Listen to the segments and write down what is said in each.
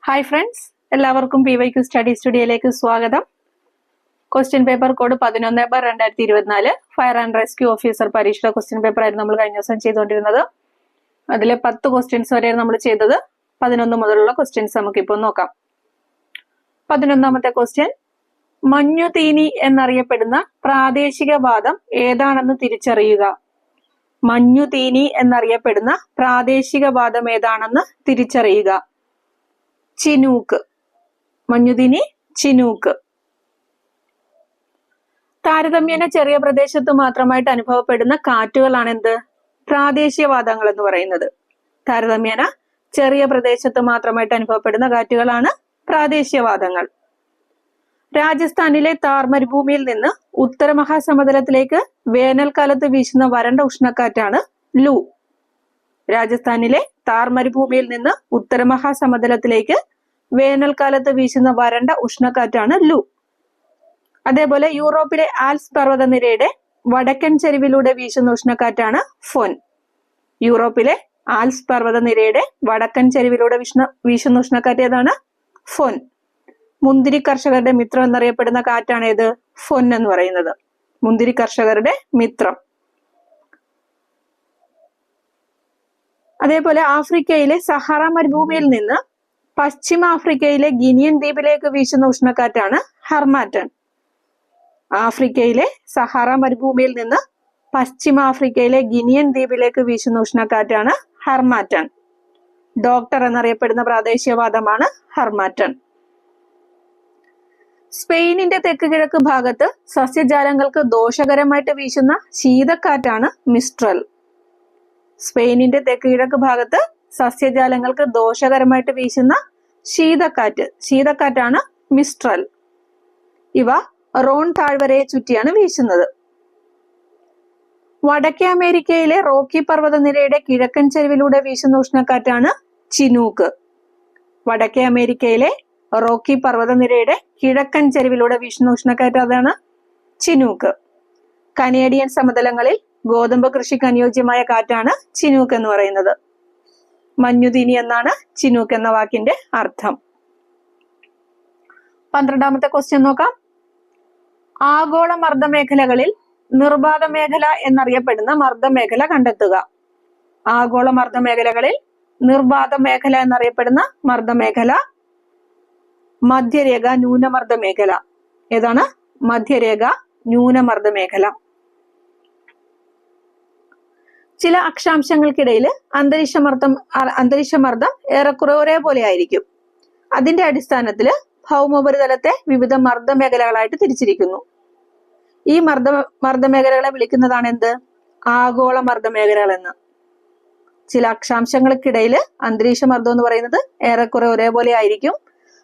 Hi friends, എല്ലാവർക്കും PYQ study സ്റ്റുഡിയോയിലേക്ക് സ്വാഗതം. Question paper code 11/2024 fire and rescue officer പരീക്ഷയുടെ question paper ആയിരുന്നു നമ്മൾ കഴിഞ്ഞ ദിവസം ചെയ്തുകൊണ്ടിരുന്നത്. അതിൽ 10 ക്വസ്റ്റ്യൻസ് വരെയാണ് നമ്മൾ ചെയ്തത്. 11 മുതലുള്ള ക്വസ്റ്റ്യൻസ് നമുക്കിപ്പോൾ നോക്കാം. 11ാമത്തെ ക്വസ്റ്റ്യൻ, മഞ്ഞുതീനി എന്നറിയപ്പെടുന്ന പ്രാദേശിക വാദം ഏതാണെന്ന് തിരിച്ചറിയുക. മഞ്ഞുതീനി എന്നറിയപ്പെടുന്ന പ്രാദേശിക വാദം ഏതാണെന്ന് തിരിച്ചറിയുക. ചിനൂക്ക്. മഞ്ഞുതീനി ചിനൂക്ക്. താരതമ്യേന ചെറിയ പ്രദേശത്ത് മാത്രമായിട്ട് അനുഭവപ്പെടുന്ന കാറ്റുകളാണ് എന്ത്? പ്രാദേശികവാദങ്ങൾ എന്ന് പറയുന്നത്. താരതമ്യേന ചെറിയ പ്രദേശത്ത് മാത്രമായിട്ട് അനുഭവപ്പെടുന്ന കാറ്റുകളാണ് പ്രാദേശികവാദങ്ങൾ. രാജസ്ഥാനിലെ താർ മരുഭൂമിയിൽ നിന്ന് ഉത്തര മഹാസമതലത്തിലേക്ക് വേനൽക്കാലത്ത് വീശുന്ന വരണ്ട ഉഷ്ണക്കാറ്റാണ് ലൂ. രാജസ്ഥാനിലെ താർ മരുഭൂമിയിൽ നിന്ന് ഉത്തര മഹാസമതലത്തിലേക്ക് വേനൽക്കാലത്ത് വീശുന്ന വരണ്ട ഉഷ്ണക്കാറ്റാണ് ലൂ. അതേപോലെ യൂറോപ്പിലെ ആൽപ്സ് പർവ്വതനിരയുടെ വടക്കൻ ചരിവിലൂടെ വീശുന്ന ഉഷ്ണക്കാറ്റാണ് ഫോൻ. യൂറോപ്പിലെ ആൽപ്സ് പർവ്വതനിരയുടെ വടക്കൻ ചരിവിലൂടെ വീശുന്ന ഉഷ്ണക്കാറ്റ് ഏതാണ്? ഫോൻ. മുന്തിരി കർഷകരുടെ മിത്രം എന്നറിയപ്പെടുന്ന കാറ്റാണ് ഏത്? ഫോൻ എന്ന് പറയുന്നത്. മുന്തിരി കർഷകരുടെ മിത്രം. അതേപോലെ ആഫ്രിക്കയിലെ സഹാറ മരുഭൂമിയിൽ നിന്ന് പശ്ചിമ ആഫ്രിക്കയിലെ ഗിനിയൻ ദ്വീപിലേക്ക് വീശുന്ന ഉഷ്ണക്കാറ്റാണ് ഹർമാറ്റൺ. ആഫ്രിക്കയിലെ സഹാറ മരുഭൂമിയിൽ നിന്ന് പശ്ചിമ ആഫ്രിക്കയിലെ ഗിനിയൻ ദ്വീപിലേക്ക് വീശുന്ന ഉഷ്ണക്കാറ്റാണ് ഹർമാറ്റൺ. ഡോക്ടർ എന്നറിയപ്പെടുന്ന പ്രാദേശികവാദമാണ് ഹർമാറ്റൺ. സ്പെയിനിന്റെ തെക്ക് കിഴക്ക് ഭാഗത്ത് സസ്യജാലങ്ങൾക്ക് ദോഷകരമായിട്ട് വീശുന്ന ശീതക്കാറ്റാണ് മിസ്ട്രൽ. സ്പെയിനിന്റെ തെക്ക് കിഴക്ക് ഭാഗത്ത് സസ്യജാലങ്ങൾക്ക് ദോഷകരമായിട്ട് വീശുന്ന ശീതക്കാറ്റാണ് മിസ്ട്രൽ. ഇവ റോൺ താഴ്വരയെ ചുറ്റിയാണ് വീശുന്നത്. വടക്കേ അമേരിക്കയിലെ റോക്കി പർവ്വതനിരയുടെ കിഴക്കൻ ചരിവിലൂടെ വീശുന്ന ഉഷ്ണക്കാറ്റാണ് ചിനൂക്ക്. വടക്കേ അമേരിക്കയിലെ റോക്കി പർവ്വതനിരയുടെ കിഴക്കൻ ചരിവിലൂടെ വീശുന്ന ഉഷ്ണക്കാറ്റ് അതാണ് ചിനൂക്ക്. കനേഡിയൻ സമതലങ്ങളിൽ ഗോതമ്പ് കൃഷിക്ക് അനുയോജ്യമായ കാറ്റാണ് ചിനൂക്ക് എന്ന് പറയുന്നത്. മഞ്ഞുതീനി എന്നാണ് ചിനൂക്ക് എന്ന വാക്കിന്റെ അർത്ഥം. 12ാമത്തെ ക്വസ്റ്റ്യൻ നോക്കാം. ആഗോള മർദ്ദമേഖലകളിൽ നിർബാധ മേഖല എന്നറിയപ്പെടുന്ന മർദ്ദമേഖല കണ്ടെത്തുക. ആഗോള മർദ്ദമേഖലകളിൽ നിർബാധ മേഖല എന്നറിയപ്പെടുന്ന മർദ്ദമേഖല മധ്യരേഖ ന്യൂനമർദ്ദ മേഖല. ഏതാണ്? മധ്യരേഖ ന്യൂനമർദ്ദ മേഖല. ചില അക്ഷാംശങ്ങൾക്കിടയിൽ അന്തരീക്ഷമർദ്ദം ഏറെക്കുറെ ഒരേപോലെ ആയിരിക്കും. അതിന്റെ അടിസ്ഥാനത്തിൽ ഭൗമോപരിതലത്തെ വിവിധ മർദ്ദമേഖലകളായിട്ട് തിരിച്ചിരിക്കുന്നു. ഈ മർദ്ദമേഖലകളെ വിളിക്കുന്നതാണ് എന്ത്? ആഗോള മർദ്ദമേഖലകൾ എന്ന്. ചില അക്ഷാംശങ്ങൾക്കിടയിൽ അന്തരീക്ഷമർദ്ദം എന്ന് പറയുന്നത് ഏറെക്കുറെ ഒരേപോലെ ആയിരിക്കും.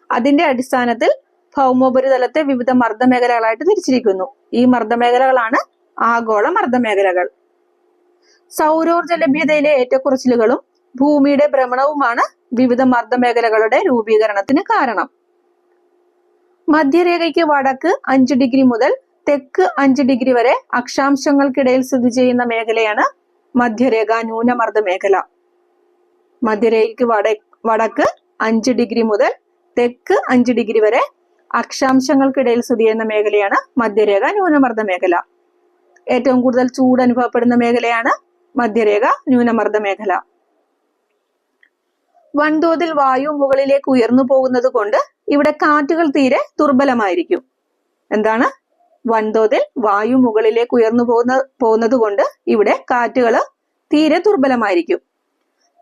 അതിന്റെ അടിസ്ഥാനത്തിൽ ഭൗമോപരിതലത്തെ വിവിധ മർദ്ദമേഖലകളായിട്ട് തിരിച്ചിരിക്കുന്നു. ഈ മർദ്ദമേഖലകളാണ് ആഗോള മർദ്ദമേഖലകൾ. സൗരോർജ ലഭ്യതയിലെ ഏറ്റക്കുറച്ചിലുകളും ഭൂമിയുടെ ഭ്രമണവുമാണ് വിവിധ മർദ്ദമേഖലകളുടെ രൂപീകരണത്തിന് കാരണം. മധ്യരേഖയ്ക്ക് വടക്ക് 5 ഡിഗ്രി മുതൽ തെക്ക് 5 ഡിഗ്രി വരെ അക്ഷാംശങ്ങൾക്കിടയിൽ സ്ഥിതി ചെയ്യുന്ന മേഖലയാണ് മധ്യരേഖ ന്യൂനമർദ്ദ മേഖല. മധ്യരേഖയ്ക്ക് വടക്ക് 5 ഡിഗ്രി മുതൽ തെക്ക് 5 ഡിഗ്രി വരെ അക്ഷാംശങ്ങൾക്കിടയിൽ സ്ഥിതി ചെയ്യുന്ന മേഖലയാണ് മധ്യരേഖ ന്യൂനമർദ്ദ മേഖല. ഏറ്റവും കൂടുതൽ ചൂട് അനുഭവപ്പെടുന്ന മേഖലയാണ് മധ്യരേഖ ന്യൂനമർദ്ദ മേഖല. വൻതോതിൽ വായു മുകളിലേക്ക് ഉയർന്നു പോകുന്നത് കൊണ്ട് ഇവിടെ കാറ്റുകൾ തീരെ ദുർബലമായിരിക്കും. എന്താണ്? വൻതോതിൽ വായു മുകളിലേക്ക് ഉയർന്നു പോകുന്നത് കൊണ്ട് ഇവിടെ കാറ്റുകൾ തീരെ ദുർബലമായിരിക്കും.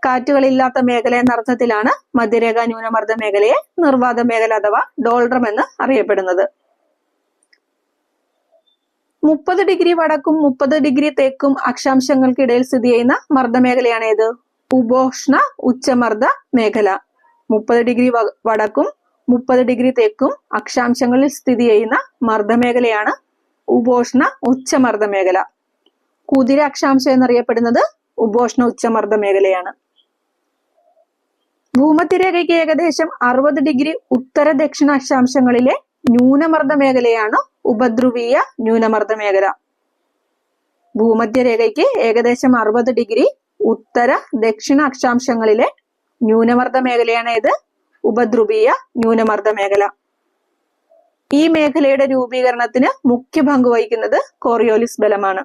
കാറ്റുകളില്ലാത്ത മേഖല എന്ന അർത്ഥത്തിലാണ് മധ്യരേഖ ന്യൂനമർദ്ദ മേഖലയെ നിർവാത മേഖല അഥവാ ഡോൾഡ്രം എന്ന് അറിയപ്പെടുന്നത്. 30 ഡിഗ്രി വടക്കും 30 ഡിഗ്രി തെക്കും അക്ഷാംശങ്ങൾക്കിടയിൽ സ്ഥിതി ചെയ്യുന്ന മർദ്ദമേഖലയാണ് ഏത്? ഉപോഷ്ണ ഉച്ചമർദ്ദ മേഖല. 30 ഡിഗ്രി വടക്കും 30 ഡിഗ്രി തെക്കും അക്ഷാംശങ്ങളിൽ സ്ഥിതി ചെയ്യുന്ന മർദ്ദമേഖലയാണ് ഉപോഷ്ണ ഉച്ചമർദ്ദ മേഖല. കുതിര അക്ഷാംശം എന്നറിയപ്പെടുന്നത് ഉപോഷ്ണ ഉച്ചമർദ്ദ മേഖലയാണ്. ഭൂമധ്യരേഖയ്ക്ക് ഏകദേശം 60 ഡിഗ്രി ഉത്തര ദക്ഷിണ അക്ഷാംശങ്ങളിലെ ന്യൂനമർദ്ദ മേഖലയാണ് ഉപധ്രുവീയ ന്യൂനമർദ്ദ മേഖല. ഭൂമധ്യരേഖയ്ക്ക് ഏകദേശം 60 ഡിഗ്രി ഉത്തര ദക്ഷിണ അക്ഷാംശങ്ങളിലെ ന്യൂനമർദ്ദ മേഖലയാണ് ഏത്? ഉപധ്രുവീയ ന്യൂനമർദ്ദ മേഖല. ഈ മേഖലയുടെ രൂപീകരണത്തിന് മുഖ്യ പങ്ക് വഹിക്കുന്നത് കോറിയോലിസ് ബലമാണ്.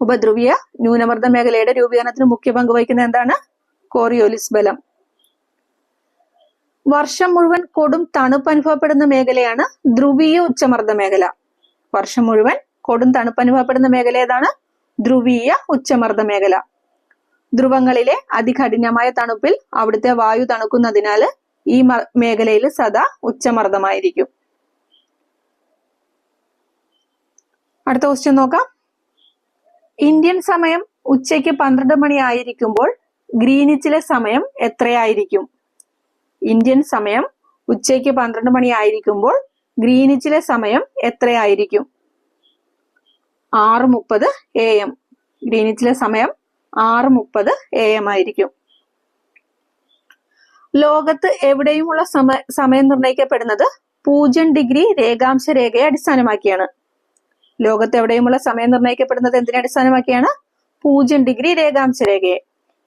ഉപധ്രുവീയ ന്യൂനമർദ്ദ മേഖലയുടെ രൂപീകരണത്തിന് മുഖ്യ പങ്ക് വഹിക്കുന്നത് എന്താണ്? കോറിയോലിസ് ബലം. വർഷം മുഴുവൻ കൊടും തണുപ്പ് അനുഭവപ്പെടുന്ന മേഖലയാണ് ധ്രുവീയ ഉച്ചമർദ്ദ മേഖല. വർഷം മുഴുവൻ കൊടും തണുപ്പ് അനുഭവപ്പെടുന്ന മേഖല ഏതാണ്? ധ്രുവീയ ഉച്ചമർദ്ദ മേഖല. ധ്രുവങ്ങളിലെ അതികഠിനമായ തണുപ്പിൽ അവിടുത്തെ വായു തണുക്കുന്നതിനാൽ ഈ മേഖലയിൽ സദാ ഉച്ചമർദ്ദമായിരിക്കും. അടുത്ത ക്വസ്റ്റ്യൻ നോക്കാം. ഇന്ത്യൻ സമയം ഉച്ചയ്ക്ക് 12 മണി ആയിരിക്കുമ്പോൾ ഗ്രീനിച്ചിലെ സമയം എത്രയായിരിക്കും? ഇന്ത്യൻ സമയം ഉച്ചയ്ക്ക് 12 മണി ആയിരിക്കുമ്പോൾ ഗ്രീനിച്ചിലെ സമയം എത്രയായിരിക്കും? 6:30 AM. ഗ്രീനിച്ചിലെ സമയം 6:30 AM ആയിരിക്കും. ലോകത്ത് എവിടെയുമുള്ള സമയം നിർണ്ണയിക്കപ്പെടുന്നത് 0 ഡിഗ്രി രേഖാംശ രേഖയെ അടിസ്ഥാനമാക്കിയാണ്. ലോകത്ത് എവിടെയുമുള്ള സമയം നിർണ്ണയിക്കപ്പെടുന്നത് എന്തിനെ അടിസ്ഥാനമാക്കിയാണ്? 0 ഡിഗ്രി രേഖാംശ രേഖയെ.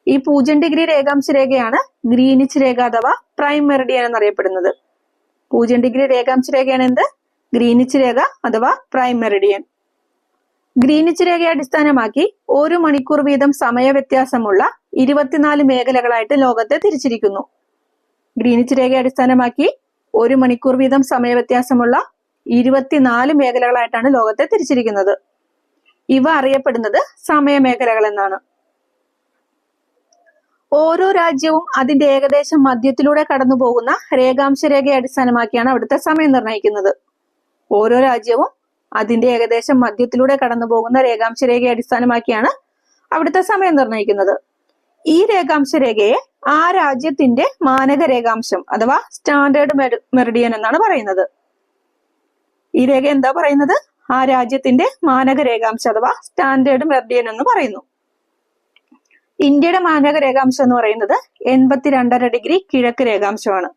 ഈ 0 ഡിഗ്രി രേഖാംശ രേഖയാണ് ഗ്രീനിച്ച് രേഖ അഥവാ പ്രൈം മെറിഡിയൻ എന്നറിയപ്പെടുന്നത്. 0 ഡിഗ്രി രേഖാംശ രേഖയാണ് എന്ത്? ഗ്രീനിച്ച് രേഖ അഥവാ പ്രൈം മെറിഡിയൻ. ഗ്രീനിച്ച് രേഖയെ അടിസ്ഥാനമാക്കി 1 മണിക്കൂർ വീതം സമയ വ്യത്യാസമുള്ള 24 മേഖലകളായിട്ട് ലോകത്തെ തിരിച്ചിരിക്കുന്നു. ഗ്രീനിച്ച് രേഖയെ അടിസ്ഥാനമാക്കി 1 മണിക്കൂർ വീതം സമയ വ്യത്യാസമുള്ള 24 മേഖലകളായിട്ടാണ് ലോകത്തെ തിരിച്ചിരിക്കുന്നത്. ഇവ അറിയപ്പെടുന്നത് സമയമേഖലകൾ എന്നാണ്. ഓരോ രാജ്യവും അതിന്റെ ഏകദേശം മധ്യത്തിലൂടെ കടന്നു പോകുന്ന രേഖാംശ രേഖയെ അടിസ്ഥാനമാക്കിയാണ് അവിടുത്തെ സമയം നിർണ്ണയിക്കുന്നത്. ഓരോ രാജ്യവും അതിന്റെ ഏകദേശം മധ്യത്തിലൂടെ കടന്നു പോകുന്ന രേഖാംശ രേഖയെ അടിസ്ഥാനമാക്കിയാണ് അവിടുത്തെ സമയം നിർണ്ണയിക്കുന്നത്. ഈ രേഖാംശ രേഖയെ ആ രാജ്യത്തിന്റെ മാനക രേഖാംശം അഥവാ സ്റ്റാൻഡേർഡ് മെറിഡിയൻ എന്നാണ് പറയുന്നത്. ഈ രേഖ എന്താ പറയുന്നത്? ആ രാജ്യത്തിന്റെ മാനക രേഖാംശം അഥവാ സ്റ്റാൻഡേർഡ് മെറിഡിയൻ എന്ന് പറയുന്നു. ഇന്ത്യയുടെ മാനക രേഖാംശം എന്ന് പറയുന്നത് 82.5 ഡിഗ്രി കിഴക്ക് രേഖാംശമാണ്.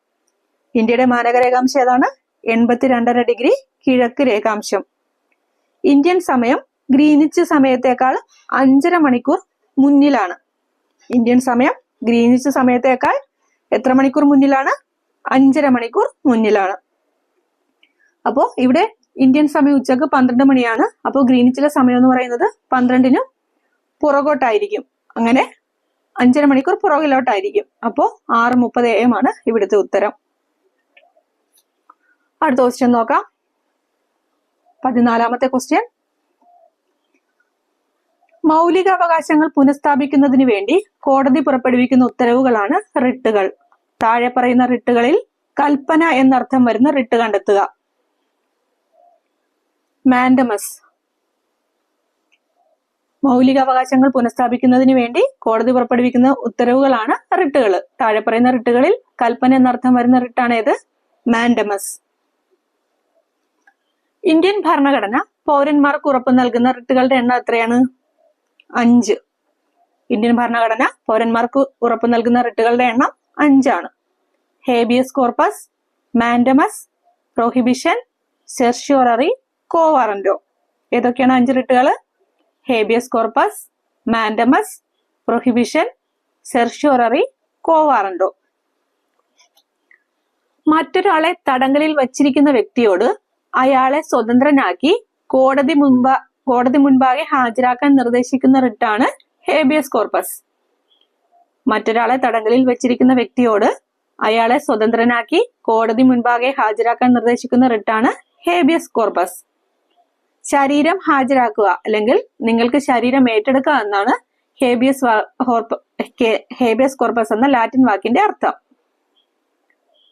ഇന്ത്യയുടെ മാനക രേഖാംശം ഏതാണ്? 82.5 ഡിഗ്രി കിഴക്ക് രേഖാംശം. ഇന്ത്യൻ സമയം ഗ്രീനിച്ച് സമയത്തേക്കാൾ 5.5 മണിക്കൂർ മുന്നിലാണ്. ഇന്ത്യൻ സമയം ഗ്രീനിച്ച് സമയത്തേക്കാൾ എത്ര മണിക്കൂർ മുന്നിലാണ്? 5.5 മണിക്കൂർ മുന്നിലാണ്. അപ്പോ ഇവിടെ ഇന്ത്യൻ സമയം ഉച്ചക്ക് 12 മണിയാണ്. അപ്പോൾ ഗ്രീനിച്ചിലെ സമയം എന്ന് പറയുന്നത് 12-ന് പുറകോട്ടായിരിക്കും. അങ്ങനെ 5.5 മണിക്കൂർ പുറകിലോട്ടായിരിക്കും. അപ്പോ 6:30 AM ആണ് ഇവിടുത്തെ ഉത്തരം. അടുത്ത ക്വസ്റ്റ്യൻ നോക്കാം. 14ാമത്തെ ക്വസ്റ്റ്യൻ. മൗലിക അവകാശങ്ങൾ പുനഃസ്ഥാപിക്കുന്നതിന് വേണ്ടി കോടതി പുറപ്പെടുവിക്കുന്ന ഉത്തരവുകളാണ് റിട്ടുകൾ. താഴെ പറയുന്ന റിട്ടുകളിൽ കൽപ്പന എന്നർത്ഥം വരുന്ന റിട്ട് കണ്ടെത്തുക. മാൻഡമസ്. മൗലിക അവകാശങ്ങൾ പുനഃസ്ഥാപിക്കുന്നതിന് വേണ്ടി കോടതി പുറപ്പെടുവിക്കുന്ന ഉത്തരവുകളാണ് റിട്ടുകൾ. താഴെ പറയുന്ന റിട്ടുകളിൽ കൽപ്പന എന്നർത്ഥം വരുന്ന റിട്ടാണ് ഏത്? മാൻഡമസ്. ഇന്ത്യൻ ഭരണഘടന പൗരന്മാർക്ക് ഉറപ്പ് നൽകുന്ന റിട്ടുകളുടെ എണ്ണം എത്രയാണ്? 5. ഇന്ത്യൻ ഭരണഘടന പൗരന്മാർക്ക് ഉറപ്പ് നൽകുന്ന റിട്ടുകളുടെ എണ്ണം 5 ആണ്. Habeas corpus, mandamus, prohibition, certiorari, quo warranto. ഏതൊക്കെയാണ് 5 റിട്ടുകൾ? Habeas corpus, mandamus, prohibition, certiorari, quo warranto. മറ്റൊരാളെ തടങ്കലിൽ വച്ചിരിക്കുന്ന വ്യക്തിയോട് അയാളെ സ്വതന്ത്രനാക്കി കോടതി മുൻപാകെ ഹാജരാക്കാൻ നിർദ്ദേശിക്കുന്ന റിട്ടാണ് ഹേബിയസ് കോർപ്പസ്. മറ്റൊരാളെ തടങ്കലിൽ വെച്ചിരിക്കുന്ന വ്യക്തിയോട് അയാളെ സ്വതന്ത്രനാക്കി കോടതി മുൻപാകെ ഹാജരാക്കാൻ നിർദ്ദേശിക്കുന്ന റിട്ടാണ് ഹേബിയസ് കോർപ്പസ്. ശരീരം ഹാജരാക്കുക അല്ലെങ്കിൽ നിങ്ങൾക്ക് ശരീരം ഏറ്റെടുക്കുക എന്നാണ് ഹേബിയസ് കോർപ്പസ് എന്ന ലാറ്റിൻ വാക്കിന്റെ അർത്ഥം.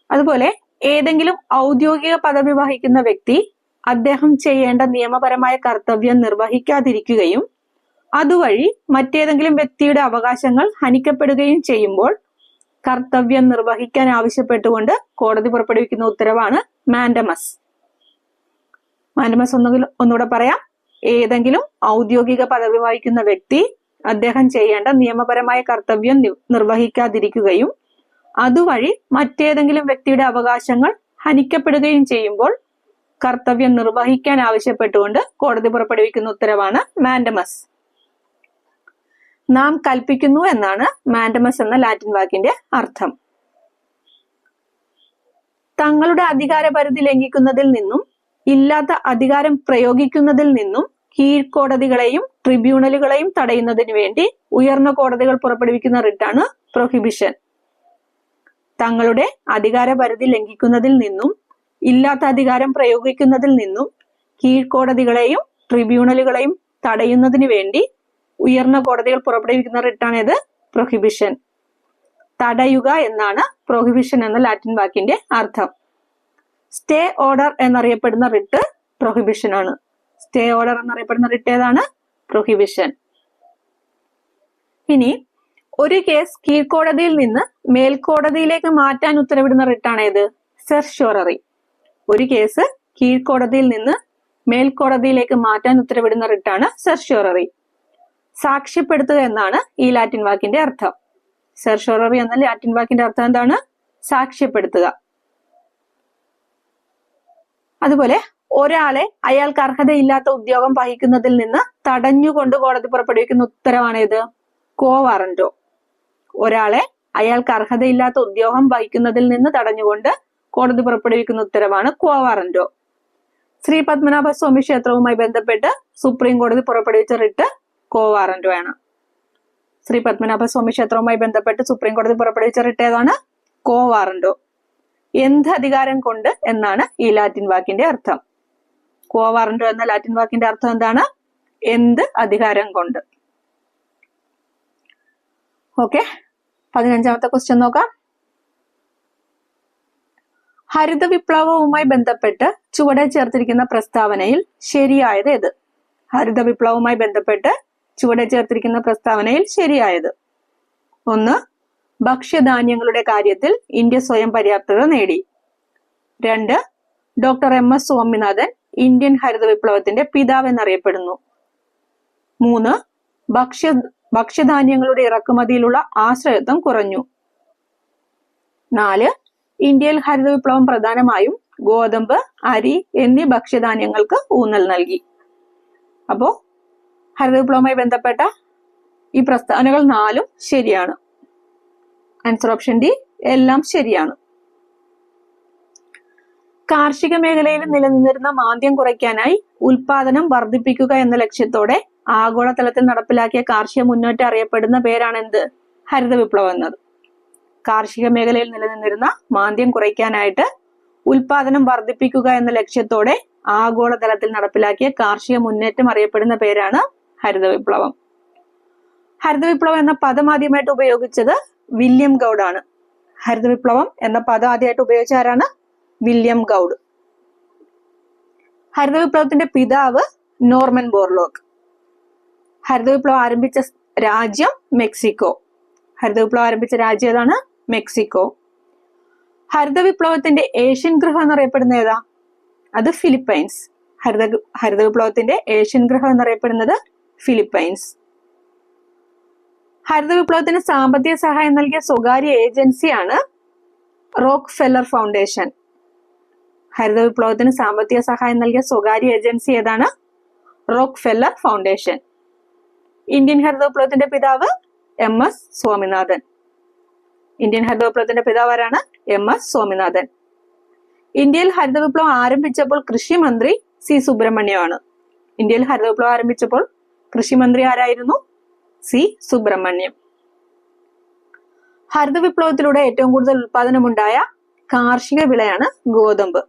അതുപോലെ ഏതെങ്കിലും ഔദ്യോഗിക പദവി വഹിക്കുന്ന വ്യക്തി അദ്ദേഹം ചെയ്യേണ്ട നിയമപരമായ കർത്തവ്യം നിർവഹിക്കാതിരിക്കുകയും അതുവഴി മറ്റേതെങ്കിലും വ്യക്തിയുടെ അവകാശങ്ങൾ ഹനിക്കപ്പെടുകയും ചെയ്യുമ്പോൾ കർത്തവ്യം നിർവഹിക്കാൻ ആവശ്യപ്പെട്ടുകൊണ്ട് കോടതി പുറപ്പെടുവിക്കുന്ന ഉത്തരവാണ് മാൻഡമസ്. മാൻഡമസ് ഒന്നുകൂടെ പറയാം. ഏതെങ്കിലും ഔദ്യോഗിക പദവി വഹിക്കുന്ന വ്യക്തി അദ്ദേഹം ചെയ്യേണ്ട നിയമപരമായ കർത്തവ്യം നിർവഹിക്കാതിരിക്കുകയും അതുവഴി മറ്റേതെങ്കിലും വ്യക്തിയുടെ അവകാശങ്ങൾ ഹനിക്കപ്പെടുകയും ചെയ്യുമ്പോൾ കർത്തവ്യം നിർവഹിക്കാൻ ആവശ്യപ്പെട്ടുകൊണ്ട് കോടതി പുറപ്പെടുവിക്കുന്ന ഉത്തരവാണ് മാൻഡമസ്. നാം കൽപ്പിക്കുന്നു എന്നാണ് മാൻഡമസ് എന്ന ലാറ്റിൻ വാക്കിന്റെ അർത്ഥം. തങ്ങളുടെ അധികാര പരിധി ലംഘിക്കുന്നതിൽ നിന്നും ഇല്ലാത്ത അധികാരം പ്രയോഗിക്കുന്നതിൽ നിന്നും കീഴ്ക്കോടതികളെയും ട്രിബ്യൂണലുകളെയും തടയുന്നതിന് വേണ്ടി ഉയർന്ന കോടതികൾ പുറപ്പെടുവിക്കുന്ന റിട്ടാണ് പ്രൊഹിബിഷൻ. തങ്ങളുടെ അധികാര പരിധി ലംഘിക്കുന്നതിൽ നിന്നും ഇല്ലാത്ത അധികാരം പ്രയോഗിക്കുന്നതിൽ നിന്നും കീഴ്ക്കോടതികളെയും ട്രിബ്യൂണലുകളെയും തടയുന്നതിന് വേണ്ടി ഉയർന്ന കോടതികൾ പുറപ്പെടുവിക്കുന്ന റിട്ടാണ് ഇത് പ്രൊഹിബിഷൻ. തടയുക എന്നാണ് പ്രൊഹിബിഷൻ എന്ന ലാറ്റിൻ വാക്കിന്റെ അർത്ഥം. സ്റ്റേ ഓർഡർ എന്നറിയപ്പെടുന്ന റിട്ട് പ്രൊഹിബിഷൻ ആണ്. സ്റ്റേ ഓർഡർ എന്നറിയപ്പെടുന്ന റിട്ട് ഏതാണ്? പ്രൊഹിബിഷൻ. ഇനി ഒരു കേസ് കീഴ്ക്കോടതിയിൽ നിന്ന് മേൽക്കോടതിയിലേക്ക് മാറ്റാൻ ഉത്തരവിടുന്ന റിട്ടാണ് ഏത്? സെർഷ്യോററി. ഒരു കേസ് കീഴ്ക്കോടതിയിൽ നിന്ന് മേൽക്കോടതിയിലേക്ക് മാറ്റാൻ ഉത്തരവിടുന്ന റിട്ടാണ് സെർഷ്യോററി. സാക്ഷ്യപ്പെടുത്തുക എന്നാണ് ഈ ലാറ്റിൻ വാക്കിന്റെ അർത്ഥം. സെർഷ്യോററി എന്ന ലാറ്റിൻ വാക്കിന്റെ അർത്ഥം എന്താണ്? സാക്ഷ്യപ്പെടുത്തുക. അതുപോലെ ഒരാളെ അയാൾക്ക് അർഹതയില്ലാത്ത ഉദ്യോഗം വഹിക്കുന്നതിൽ നിന്ന് തടഞ്ഞുകൊണ്ട് കോടതി പുറപ്പെടുവിക്കുന്ന ഉത്തരവാണ് ഇത്? ക്വോ വാറന്റോ. ഒരാളെ അയാൾക്ക് അർഹതയില്ലാത്ത ഉദ്യോഗം വഹിക്കുന്നതിൽ നിന്ന് തടഞ്ഞുകൊണ്ട് കോടതി പുറപ്പെടുവിക്കുന്ന ഉത്തരവാണ് ക്വോ വാറന്റോ. ശ്രീ പത്മനാഭസ്വാമി ക്ഷേത്രവുമായി ബന്ധപ്പെട്ട് സുപ്രീം കോടതി പുറപ്പെടുവിച്ച റിട്ട് ക്വോ വാറന്റോ ആണ്. ശ്രീ പത്മനാഭസ്വാമി ക്ഷേത്രവുമായി ബന്ധപ്പെട്ട് സുപ്രീം കോടതി പുറപ്പെടുവിച്ച റിട്ട് ഏതാണ്? ക്വോ വാറന്റോ. എന്ത് അധികാരം കൊണ്ട് എന്നാണ് ഈ ലാറ്റിൻ വാക്കിന്റെ അർത്ഥം. ക്വോ വാറന്റോ എന്ന ലാറ്റിൻ വാക്കിന്റെ അർത്ഥം എന്താണ്? എന്ത് അധികാരം കൊണ്ട്. ഓക്കെ, 15ാമത്തെ ക്വസ്റ്റ്യൻ നോക്കാം. ഹരിത വിപ്ലവവുമായി ബന്ധപ്പെട്ട് ചുവടെ ചേർത്തിരിക്കുന്ന പ്രസ്താവനയിൽ ശരിയായത് ഏത്? ഹരിത വിപ്ലവവുമായി ബന്ധപ്പെട്ട് ചുവടെ ചേർത്തിരിക്കുന്ന പ്രസ്താവനയിൽ ശരിയായത്: 1. ഭക്ഷ്യധാന്യങ്ങളുടെ കാര്യത്തിൽ ഇന്ത്യ സ്വയം പര്യാപ്തത നേടി. 2. ഡോക്ടർ MS സ്വാമിനാഥൻ ഇന്ത്യൻ ഹരിത വിപ്ലവത്തിന്റെ പിതാവ് എന്നറിയപ്പെടുന്നു. 3. ഭക്ഷ്യധാന്യങ്ങളുടെ ഇറക്കുമതിയിലുള്ള ആശ്രയത്വം കുറഞ്ഞു. 4. ഇന്ത്യയിൽ ഹരിത വിപ്ലവം പ്രധാനമായും ഗോതമ്പ്, അരി എന്നീ ഭക്ഷ്യധാന്യങ്ങൾക്ക് ഊന്നൽ നൽകി. അപ്പോ ഹരിത വിപ്ലവവുമായി ബന്ധപ്പെട്ട ഈ പ്രസ്താവനകൾ 4ഉം ശരിയാണ്. ആൻസർ ഓപ്ഷൻ ഡി, എല്ലാം ശരിയാണ്. കാർഷിക മേഖലയിൽ നിലനിന്നിരുന്ന മാന്ദ്യം കുറയ്ക്കാനായി ഉൽപാദനം വർദ്ധിപ്പിക്കുക എന്ന ലക്ഷ്യത്തോടെ ആഗോളതലത്തിൽ നടപ്പിലാക്കിയ കാർഷിക മുന്നേറ്റം അറിയപ്പെടുന്ന പേരാണ് എന്ത്? ഹരിത വിപ്ലവം എന്നത്. കാർഷിക മേഖലയിൽ നിലനിന്നിരുന്ന മാന്ദ്യം കുറയ്ക്കാനായിട്ട് ഉൽപാദനം വർദ്ധിപ്പിക്കുക എന്ന ലക്ഷ്യത്തോടെ ആഗോളതലത്തിൽ നടപ്പിലാക്കിയ കാർഷിക മുന്നേറ്റം അറിയപ്പെടുന്ന പേരാണ് ഹരിത വിപ്ലവം. ഹരിത വിപ്ലവം എന്ന പദം ആദ്യമായിട്ട് ഉപയോഗിച്ചത് വില്യം ഗൗഡ് ആണ്. ഹരിത വിപ്ലവം എന്ന പദം ആദ്യമായിട്ട് ഉപയോഗിച്ച ആരാണ്? William Gaud. ഹരിത വിപ്ലവത്തിന്റെ പിതാവ് നോർമൻ ബോർലോഗ്. ഹരിത വിപ്ലവം ആരംഭിച്ച രാജ്യം മെക്സിക്കോ. ഹരിത വിപ്ലവം ആരംഭിച്ച രാജ്യം ഏതാണ്? മെക്സിക്കോ. ഹരിത വിപ്ലവത്തിന്റെ ഏഷ്യൻ ഗൃഹം എന്നറിയപ്പെടുന്ന ഏതാ? അത് ഫിലിപ്പൈൻസ്. ഹരിത വിപ്ലവത്തിന്റെ ഏഷ്യൻ ഗൃഹം എന്നറിയപ്പെടുന്നത് ഫിലിപ്പൈൻസ്. ഹരിത വിപ്ലവത്തിന് സാമ്പത്തിക സഹായം നൽകിയ സ്വകാര്യ ഏജൻസിയാണ് റോക്ക് ഫെല്ലർ ഫൗണ്ടേഷൻ. ഹരിത വിപ്ലവത്തിന് സാമ്പത്തിക സഹായം നൽകിയ സ്വകാര്യ ഏജൻസി ഏതാണ്? Rock feller foundation. ഇന്ത്യൻ ഹരിത വിപ്ലവത്തിന്റെ പിതാവ് MS സ്വാമിനാഥൻ. ഇന്ത്യൻ ഹരിത വിപ്ലവത്തിന്റെ പിതാവ് ആരാണ്? MS സ്വാമിനാഥൻ. ഇന്ത്യയിൽ ഹരിത വിപ്ലവം ആരംഭിച്ചപ്പോൾ കൃഷി മന്ത്രി C സുബ്രഹ്മണ്യമാണ്. ഇന്ത്യയിൽ ഹരിത വിപ്ലവം ആരംഭിച്ചപ്പോൾ കൃഷി മന്ത്രി ആരായിരുന്നു? C സുബ്രഹ്മണ്യം. ഹരിത വിപ്ലവത്തിലൂടെ ഏറ്റവും കൂടുതൽ ഉൽപാദനമുണ്ടായ കാർഷിക വിളയാണ് ഗോതമ്പ്.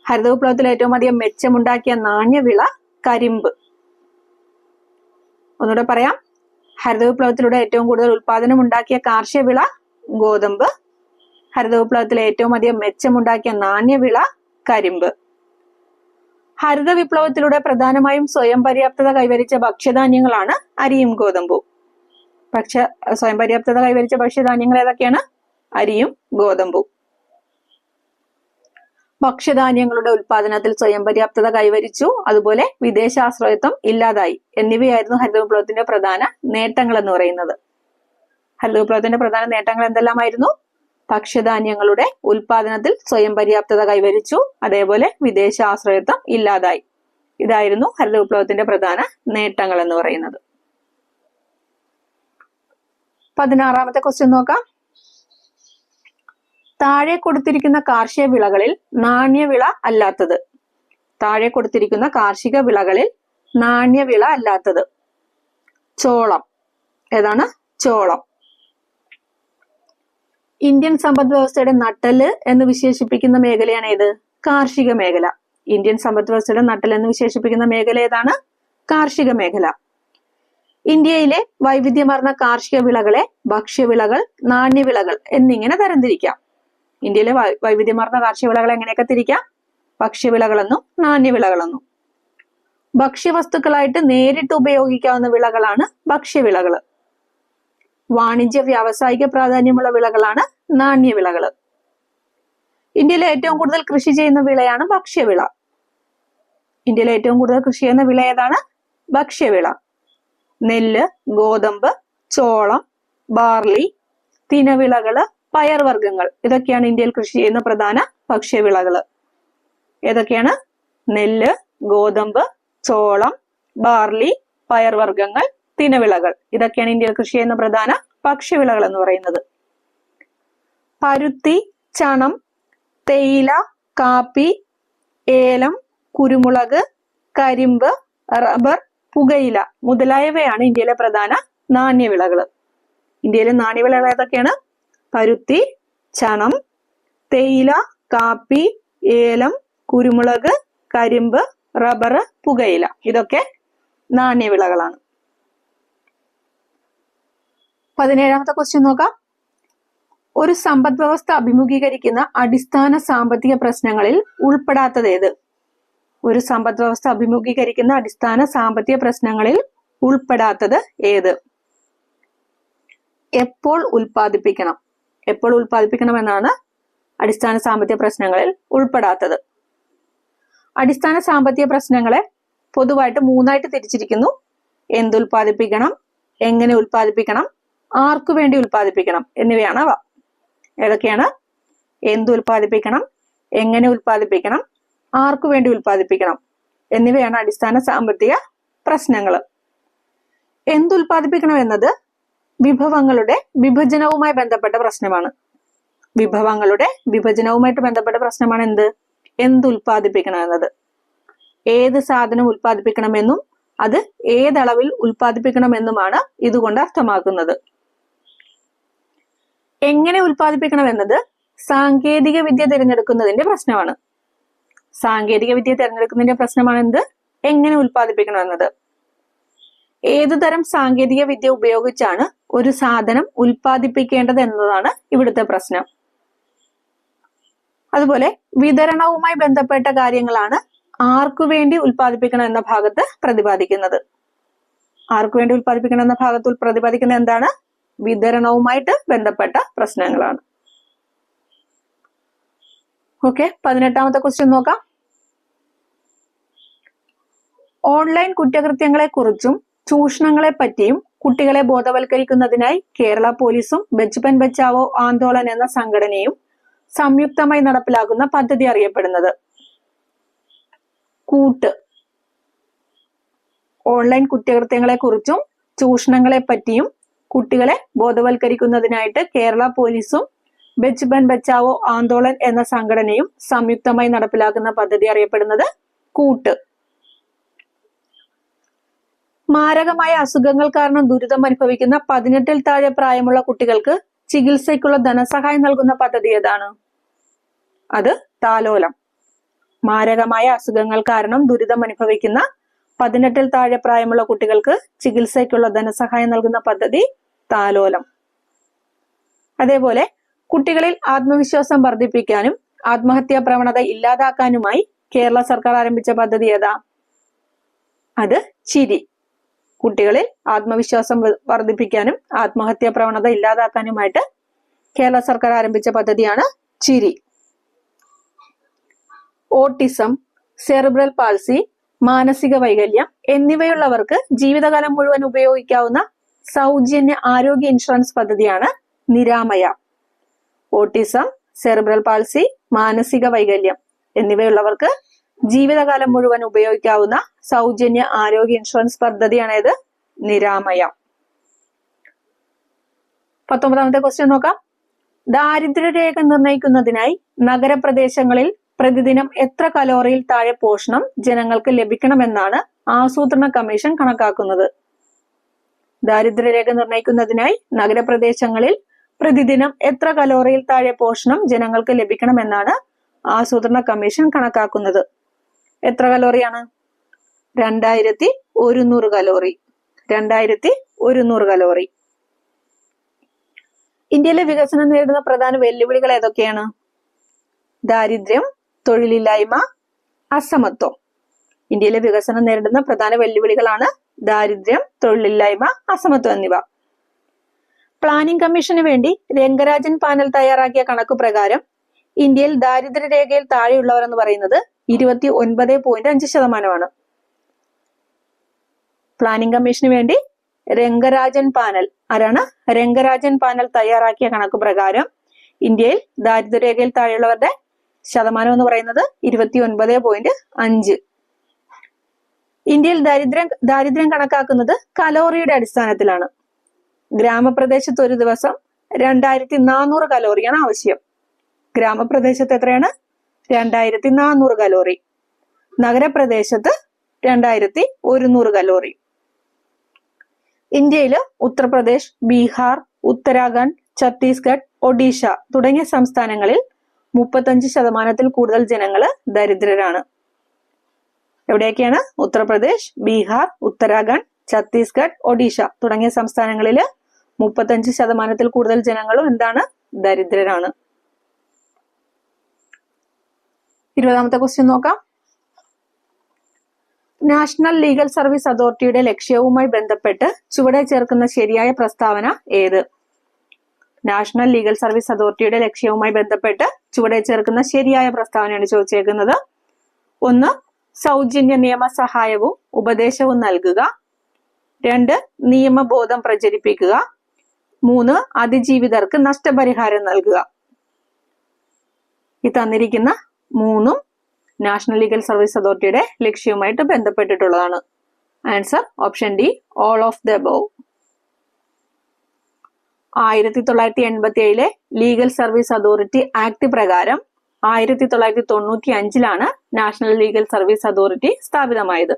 ഹരിത വിപ്ലവത്തിൽ ഏറ്റവും അധികം മെച്ചമുണ്ടാക്കിയ നാണ്യവിള കരിമ്പ്. ഒന്നുകൂടെ പറയാം. ഹരിത വിപ്ലവത്തിലൂടെ ഏറ്റവും കൂടുതൽ ഉൽപാദനം ഉണ്ടാക്കിയ കാർഷിക വിള ഗോതമ്പ്. ഹരിത വിപ്ലവത്തിൽ ഏറ്റവും അധികം മെച്ചമുണ്ടാക്കിയ നാണ്യവിള കരിമ്പ്. ഹരിത വിപ്ലവത്തിലൂടെ പ്രധാനമായും സ്വയം പര്യാപ്തത കൈവരിച്ച ഭക്ഷ്യധാന്യങ്ങളാണ് അരിയും ഗോതമ്പും. സ്വയം പര്യാപ്തത കൈവരിച്ച ഭക്ഷ്യധാന്യങ്ങൾ ഏതൊക്കെയാണ്? അരിയും ഗോതമ്പും. ഭക്ഷ്യധാന്യങ്ങളുടെ ഉൽപാദനത്തിൽ സ്വയം പര്യാപ്തത കൈവരിച്ചു, അതുപോലെ വിദേശാശ്രയത്വം ഇല്ലാതായി എന്നിവയായിരുന്നു ഹരിത വിപ്ലവത്തിന്റെ പ്രധാന നേട്ടങ്ങൾ എന്ന് പറയുന്നത്. ഹരിത വിപ്ലവത്തിന്റെ പ്രധാന നേട്ടങ്ങൾ എന്തെല്ലാമായിരുന്നു? ഭക്ഷ്യധാന്യങ്ങളുടെ ഉൽപാദനത്തിൽ സ്വയം പര്യാപ്തത കൈവരിച്ചു, അതേപോലെ വിദേശാശ്രയത്വം ഇല്ലാതായി. ഇതായിരുന്നു ഹരിത വിപ്ലവത്തിന്റെ പ്രധാന നേട്ടങ്ങൾ എന്ന് പറയുന്നത്. 16ാമത്തെ ക്വസ്റ്റ്യൻ നോക്കാം. താഴെ കൊടുത്തിരിക്കുന്ന കാർഷിക വിളകളിൽ നാണ്യവിള അല്ലാത്തത്. താഴെ കൊടുത്തിരിക്കുന്ന കാർഷിക വിളകളിൽ നാണ്യവിള അല്ലാത്തത്. ചോളം. ഏതാണ്? ചോളം. ഇന്ത്യൻ സമ്പദ് വ്യവസ്ഥയുടെ നട്ടെല്ല് എന്ന് വിശേഷിപ്പിക്കുന്ന മേഖലയാണ് ഏത്? കാർഷിക മേഖല. ഇന്ത്യൻ സമ്പദ് വ്യവസ്ഥയുടെ നട്ടെല്ല് എന്ന് വിശേഷിപ്പിക്കുന്ന മേഖല ഏതാണ്? കാർഷിക മേഖല. ഇന്ത്യയിലെ വൈവിധ്യമാർന്ന കാർഷിക വിളകളെ ഭക്ഷ്യവിളകൾ, നാണ്യവിളകൾ എന്നിങ്ങനെ തരംതിരിക്കാം. ഇന്ത്യയിലെ വൈവിധ്യമാർന്ന കാർഷിക വിളകളെ എങ്ങനെയൊക്കെ തിരിക്കാം? ഭക്ഷ്യവിളകളെന്നും നാണ്യവിളകളെന്നും. ഭക്ഷ്യവസ്തുക്കളായിട്ട് നേരിട്ട് ഉപയോഗിക്കാവുന്ന വിളകളാണ് ഭക്ഷ്യവിളകൾ. വാണിജ്യ വ്യാവസായിക പ്രാധാന്യമുള്ള വിളകളാണ് നാണ്യവിളകൾ. ഇന്ത്യയിലെ ഏറ്റവും കൂടുതൽ കൃഷി ചെയ്യുന്ന വിളയാണ് ഭക്ഷ്യവിള. ഇന്ത്യയിലെ ഏറ്റവും കൂടുതൽ കൃഷി ചെയ്യുന്ന വിള ഏതാണ്? ഭക്ഷ്യവിള. നെല്ല്, ഗോതമ്പ്, ചോളം, ബാർലി, തിനവിളകള്, പയർവർഗ്ഗങ്ങൾ ഇതൊക്കെയാണ് ഇന്ത്യയിൽ കൃഷി ചെയ്യുന്ന പ്രധാന ഭക്ഷ്യവിളകള്. ഏതൊക്കെയാണ്? നെല്ല്, ഗോതമ്പ്, ചോളം, ബാർലി, പയർവർഗ്ഗങ്ങൾ, തിനവിളകൾ ഇതൊക്കെയാണ് ഇന്ത്യയിൽ കൃഷി ചെയ്യുന്ന പ്രധാന ഭക്ഷ്യവിളകൾ എന്ന് പറയുന്നത്. പരുത്തി, ചണം, തേയില, കാപ്പി, ഏലം, കുരുമുളക്, കരിമ്പ്, റബ്ബർ, പുകയില മുതലായവയാണ് ഇന്ത്യയിലെ പ്രധാന നാണ്യവിളകൾ. ഇന്ത്യയിലെ നാണ്യവിളകൾ ഏതൊക്കെയാണ്? പരുത്തി, ചണം, തേയില, കാപ്പി, ഏലം, കുരുമുളക്, കരിമ്പ്, റബ്ബർ, പുകയില ഇതൊക്കെ നാണ്യവിളകളാണ്. 17ാമത്തെ ക്വസ്റ്റ്യൻ നോക്കാം. ഒരു സമ്പദ് വ്യവസ്ഥ അഭിമുഖീകരിക്കുന്ന അടിസ്ഥാന സാമ്പത്തിക പ്രശ്നങ്ങളിൽ ഉൾപ്പെടാത്തത് ഏത്? ഒരു സമ്പദ് വ്യവസ്ഥ അഭിമുഖീകരിക്കുന്ന അടിസ്ഥാന സാമ്പത്തിക പ്രശ്നങ്ങളിൽ ഉൾപ്പെടാത്തത് ഏത്? എപ്പോൾ ഉൽപ്പാദിപ്പിക്കണം? എപ്പോൾ ഉൽപ്പാദിപ്പിക്കണം എന്നാണ് അടിസ്ഥാന സാമ്പത്തിക പ്രശ്നങ്ങളിൽ ഉൾപ്പെടാത്തത്. അടിസ്ഥാന സാമ്പത്തിക പ്രശ്നങ്ങളെ പൊതുവായിട്ട് 3ആയിട്ട് തിരിച്ചിരിക്കുന്നു. എന്തുൽപ്പാദിപ്പിക്കണം, എങ്ങനെ ഉൽപ്പാദിപ്പിക്കണം, ആർക്കു വേണ്ടി ഉൽപ്പാദിപ്പിക്കണം എന്നിവയാണ് അവ. ഏതൊക്കെയാണ്? എന്തുൽപ്പാദിപ്പിക്കണം, എങ്ങനെ ഉൽപ്പാദിപ്പിക്കണം, ആർക്കു വേണ്ടി ഉൽപ്പാദിപ്പിക്കണം എന്നിവയാണ് അടിസ്ഥാന സാമ്പത്തിക പ്രശ്നങ്ങൾ. എന്തുൽപ്പാദിപ്പിക്കണം എന്നത് വിഭവങ്ങളുടെ വിഭജനവുമായി ബന്ധപ്പെട്ട പ്രശ്നമാണ്. വിഭവങ്ങളുടെ വിഭജനവുമായിട്ട് ബന്ധപ്പെട്ട പ്രശ്നമാണ് എന്തുൽപ്പാദിപ്പിക്കണം എന്നത്. ഏത് സാധനം ഉൽപ്പാദിപ്പിക്കണമെന്നും അത് ഏതളവിൽ ഉൽപ്പാദിപ്പിക്കണമെന്നുമാണ് ഇതുകൊണ്ട് അർത്ഥമാക്കുന്നത്. എങ്ങനെ ഉൽപ്പാദിപ്പിക്കണം എന്നത് സാങ്കേതിക വിദ്യ തിരഞ്ഞെടുക്കുന്നതിന്റെ പ്രശ്നമാണ്. സാങ്കേതിക വിദ്യ തിരഞ്ഞെടുക്കുന്നതിന്റെ പ്രശ്നമാണ് എങ്ങനെ ഉൽപ്പാദിപ്പിക്കണം എന്നത്. ഏതു തരം സാങ്കേതിക വിദ്യ ഉപയോഗിച്ചാണ് ഒരു സാധനം ഉൽപ്പാദിപ്പിക്കേണ്ടത് എന്നതാണ് ഇവിടുത്തെ പ്രശ്നം. അതുപോലെ വിതരണവുമായി ബന്ധപ്പെട്ട കാര്യങ്ങളാണ് ആർക്കു വേണ്ടി ഉൽപ്പാദിപ്പിക്കണം എന്ന ഭാഗത്ത് പ്രതിപാദിക്കുന്നത്. ആർക്കു വേണ്ടി ഉൽപ്പാദിപ്പിക്കണം എന്ന ഭാഗത്ത് പ്രതിപാദിക്കുന്നത് എന്താണ്? വിതരണവുമായിട്ട് ബന്ധപ്പെട്ട പ്രശ്നങ്ങളാണ്. ഓക്കെ, 18ാമത്തെ ക്വസ്റ്റ്യൻ നോക്കാം. ഓൺലൈൻ കുറ്റകൃത്യങ്ങളെ കുറിച്ചും ചൂഷണങ്ങളെ പറ്റിയും കുട്ടികളെ ബോധവൽക്കരിക്കുന്നതിനായി കേരള പോലീസും ബച്പൻ ബച്ചാവോ ആന്തോളൻ എന്ന സംഘടനയും സംയുക്തമായി നടപ്പിലാക്കുന്ന പദ്ധതി അറിയപ്പെടുന്നത്? കൂട്ട്. ഓൺലൈൻ കുറ്റകൃത്യങ്ങളെ കുറിച്ചും ചൂഷണങ്ങളെ പറ്റിയും കുട്ടികളെ ബോധവൽക്കരിക്കുന്നതിനായിട്ട് കേരള പോലീസും ബച്പൻ ബച്ചാവോ ആന്തോളൻ എന്ന സംഘടനയും സംയുക്തമായി നടപ്പിലാക്കുന്ന പദ്ധതി അറിയപ്പെടുന്നത് കൂട്ട്. മാരകമായ അസുഖങ്ങൾ കാരണം ദുരിതം അനുഭവിക്കുന്ന 18-ൽ താഴെ പ്രായമുള്ള കുട്ടികൾക്ക് ചികിത്സയ്ക്കുള്ള ധനസഹായം നൽകുന്ന പദ്ധതി ഏതാണ്? അത് താലോലം. മാരകമായ അസുഖങ്ങൾ കാരണം ദുരിതം അനുഭവിക്കുന്ന 18-ൽ താഴെ പ്രായമുള്ള കുട്ടികൾക്ക് ചികിത്സയ്ക്കുള്ള ധനസഹായം നൽകുന്ന പദ്ധതി താലോലം. അതേപോലെ കുട്ടികളിൽ ആത്മവിശ്വാസം വർദ്ധിപ്പിക്കാനും ആത്മഹത്യാ പ്രവണത ഇല്ലാതാക്കാനുമായി കേരള സർക്കാർ ആരംഭിച്ച പദ്ധതി ഏതാ? അത് ചിരി. കുട്ടികളിൽ ആത്മവിശ്വാസം വർദ്ധിപ്പിക്കാനും ആത്മഹത്യാ പ്രവണത ഇല്ലാതാക്കാനുമായിട്ട് കേരള സർക്കാർ ആരംഭിച്ച പദ്ധതിയാണ് ചിരി. ഓട്ടിസം, സെറിബ്രൽ പാൾസി, മാനസിക വൈകല്യം എന്നിവയുള്ളവർക്ക് ജീവിതകാലം മുഴുവൻ ഉപയോഗിക്കാവുന്ന സൗജന്യ ആരോഗ്യ ഇൻഷുറൻസ് പദ്ധതിയാണ് നിരാമയ. ഓട്ടിസം, സെറിബ്രൽ പാൾസി, മാനസിക വൈകല്യം എന്നിവയുള്ളവർക്ക് ജീവിതകാലം മുഴുവൻ ഉപയോഗിക്കാവുന്ന സൗജന്യ ആരോഗ്യ ഇൻഷുറൻസ് പദ്ധതിയാണ് ഇത് നിരാമയ. 19ാമത്തെ ക്വസ്റ്റ്യൻ നോക്കാം. ദാരിദ്ര്യരേഖ നിർണ്ണയിക്കുന്നതിനായി നഗരപ്രദേശങ്ങളിൽ പ്രതിദിനം എത്ര കലോറിയിൽ താഴെ പോഷണം ജനങ്ങൾക്ക് ലഭിക്കണമെന്നാണ് ആസൂത്രണ കമ്മീഷൻ കണക്കാക്കുന്നത്? ദാരിദ്ര്യരേഖ നിർണ്ണയിക്കുന്നതിനായി നഗരപ്രദേശങ്ങളിൽ പ്രതിദിനം എത്ര കലോറിയിൽ താഴെ പോഷണം ജനങ്ങൾക്ക് ലഭിക്കണമെന്നാണ് ആസൂത്രണ കമ്മീഷൻ കണക്കാക്കുന്നത്? എത്ര കലോറിയാണ്? 2100 കലോറി. 2100 കലോറി. ഇന്ത്യയിലെ വികസനം നേരിടുന്ന പ്രധാന വെല്ലുവിളികൾ ഏതൊക്കെയാണ്? ദാരിദ്ര്യം, തൊഴിലില്ലായ്മ, അസമത്വം. ഇന്ത്യയിലെ വികസനം നേരിടുന്ന പ്രധാന വെല്ലുവിളികളാണ് ദാരിദ്ര്യം, തൊഴിലില്ലായ്മ, അസമത്വം എന്നിവ. പ്ലാനിംഗ് കമ്മീഷന് വേണ്ടി രംഗരാജൻ പാനൽ തയ്യാറാക്കിയ കണക്കു പ്രകാരം ഇന്ത്യയിൽ ദാരിദ്ര്യരേഖയിൽ താഴെയുള്ളവർ എന്ന് പറയുന്നത് 29.5%. പ്ലാനിംഗ് കമ്മീഷന് വേണ്ടി രംഗരാജൻ പാനൽ, ആരാണ്? രംഗരാജൻ പാനൽ തയ്യാറാക്കിയ കണക്കു പ്രകാരം ഇന്ത്യയിൽ ദാരിദ്ര്യരേഖയിൽ താഴെയുള്ളവരുടെ ശതമാനം എന്ന് പറയുന്നത് 29.5. ഇന്ത്യയിൽ ദാരിദ്ര്യം കണക്കാക്കുന്നത് കലോറിയുടെ അടിസ്ഥാനത്തിലാണ്. ഗ്രാമപ്രദേശത്ത് ഒരു ദിവസം 2400 കലോറിയാണ് ആവശ്യം. ഗ്രാമപ്രദേശത്ത് എത്രയാണ്? 2400 കലോറി. നഗരപ്രദേശത്ത് 2100 കലോറി. ഇന്ത്യയില് ഉത്തർപ്രദേശ്, ബീഹാർ, ഉത്തരാഖണ്ഡ്, ഛത്തീസ്ഗഡ്, ഒഡീഷ തുടങ്ങിയ സംസ്ഥാനങ്ങളിൽ 35% കൂടുതൽ ജനങ്ങള് ദരിദ്രരാണ്. എവിടെയൊക്കെയാണ്? ഉത്തർപ്രദേശ്, ബീഹാർ, ഉത്തരാഖണ്ഡ്, ഛത്തീസ്ഗഡ്, ഒഡീഷ തുടങ്ങിയ സംസ്ഥാനങ്ങളില് 35% കൂടുതൽ ജനങ്ങളും എന്താണ്? ദരിദ്രരാണ്. 20ാമത്തെ ക്വസ്റ്റ്യൻ നോക്കാം. നാഷണൽ ലീഗൽ സർവീസ് അതോറിറ്റിയുടെ ലക്ഷ്യവുമായി ബന്ധപ്പെട്ട് ചുവടെ ചേർക്കുന്ന ശരിയായ പ്രസ്താവന ഏത്? നാഷണൽ ലീഗൽ സർവീസ് അതോറിറ്റിയുടെ ലക്ഷ്യവുമായി ബന്ധപ്പെട്ട് ചുവടെ ചേർക്കുന്ന ശരിയായ പ്രസ്താവനയാണ് ചോദിച്ചേക്കുന്നത്. 1. സൗജന്യ നിയമസഹായവും ഉപദേശവും നൽകുക. 2. നിയമബോധം പ്രചരിപ്പിക്കുക. 3. അതിജീവിതർക്ക് നഷ്ടപരിഹാരം നൽകുക. ഈ തന്നിരിക്കുന്ന 3ഉം നാഷണൽ ലീഗൽ സർവീസ് അതോറിറ്റിയുടെ ലക്ഷ്യവുമായിട്ട് ബന്ധപ്പെട്ടിട്ടുള്ളതാണ്. Answer option D, all of the above. 1987 legal service authority act പ്രകാരം 1995 നാഷണൽ ലീഗൽ സർവീസ് അതോറിറ്റി സ്ഥാപിതമായത്.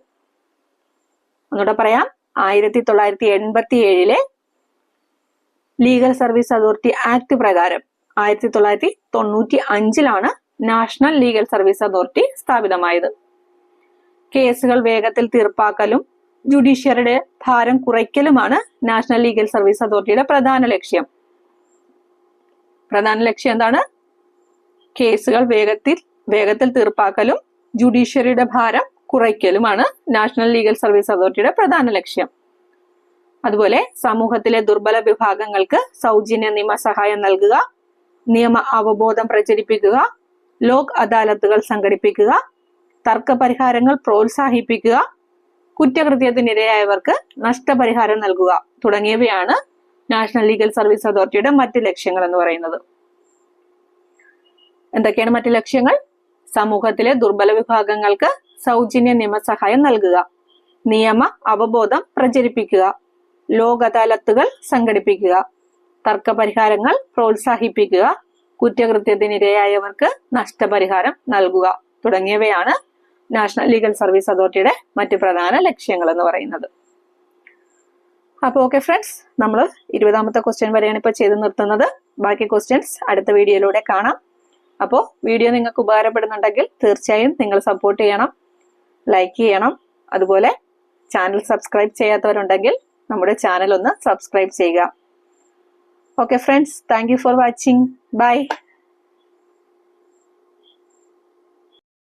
ഒന്നുകൂടെ പറയാം. 1987 ലീഗൽ സർവീസ് അതോറിറ്റി ആക്ട് പ്രകാരം 1995 നാഷണൽ ലീഗൽ സർവീസ് അതോറിറ്റി സ്ഥാപിതമായത്. കേസുകൾ വേഗത്തിൽ തീർപ്പാക്കലും ജുഡീഷ്യറിയുടെ ഭാരം കുറയ്ക്കലുമാണ് നാഷണൽ ലീഗൽ സർവീസ് അതോറിറ്റിയുടെ പ്രധാന ലക്ഷ്യം. പ്രധാന ലക്ഷ്യം എന്താണ്? കേസുകൾ വേഗത്തിൽ തീർപ്പാക്കലും ജുഡീഷ്യറിയുടെ ഭാരം കുറയ്ക്കലുമാണ് നാഷണൽ ലീഗൽ സർവീസ് അതോറിറ്റിയുടെ പ്രധാന ലക്ഷ്യം. അതുപോലെ സമൂഹത്തിലെ ദുർബല വിഭാഗങ്ങൾക്ക് സൗജന്യ നിയമസഹായം നൽകുക, നിയമ അവബോധം പ്രചരിപ്പിക്കുക, ലോക് അദാലത്തുകൾ സംഘടിപ്പിക്കുക, തർക്കപരിഹാരങ്ങൾ പ്രോത്സാഹിപ്പിക്കുക, കുറ്റകൃത്യത്തിനിരയായവർക്ക് നഷ്ടപരിഹാരം നൽകുക തുടങ്ങിയവയാണ് നാഷണൽ ലീഗൽ സർവീസ് അതോറിറ്റിയുടെ മറ്റ് ലക്ഷ്യങ്ങൾ എന്ന് പറയുന്നത്. എന്തൊക്കെയാണ് മറ്റ് ലക്ഷ്യങ്ങൾ? സമൂഹത്തിലെ ദുർബല വിഭാഗങ്ങൾക്ക് സൗജന്യ നിയമസഹായം നൽകുക, നിയമ അവബോധം പ്രചരിപ്പിക്കുക, ലോക് അദാലത്തുകൾ സംഘടിപ്പിക്കുക, തർക്കപരിഹാരങ്ങൾ പ്രോത്സാഹിപ്പിക്കുക, കുറ്റകൃത്യത്തിനിരയായവർക്ക് നഷ്ടപരിഹാരം നൽകുക തുടങ്ങിയവയാണ് നാഷണൽ ലീഗൽ സർവീസ് അതോറിറ്റിയുടെ മറ്റ് പ്രധാന ലക്ഷ്യങ്ങൾ എന്ന് പറയുന്നത്. അപ്പോൾ ഓക്കെ ഫ്രണ്ട്സ്, നമ്മൾ 20ാമത്തെ ക്വസ്റ്റ്യൻ വരെയാണ് ഇപ്പോൾ ചെയ്ത് നിർത്തുന്നത്. ബാക്കി ക്വസ്റ്റ്യൻസ് അടുത്ത വീഡിയോയിലൂടെ കാണാം. അപ്പോൾ വീഡിയോ നിങ്ങൾക്ക് ഉപകാരപ്പെടുന്നുണ്ടെങ്കിൽ തീർച്ചയായും നിങ്ങൾ സപ്പോർട്ട് ചെയ്യണം, ലൈക്ക് ചെയ്യണം. അതുപോലെ ചാനൽ സബ്സ്ക്രൈബ് ചെയ്യാത്തവരുണ്ടെങ്കിൽ നമ്മുടെ ചാനൽ ഒന്ന് സബ്സ്ക്രൈബ് ചെയ്യുക. Okay friends, thank you for watching. Bye.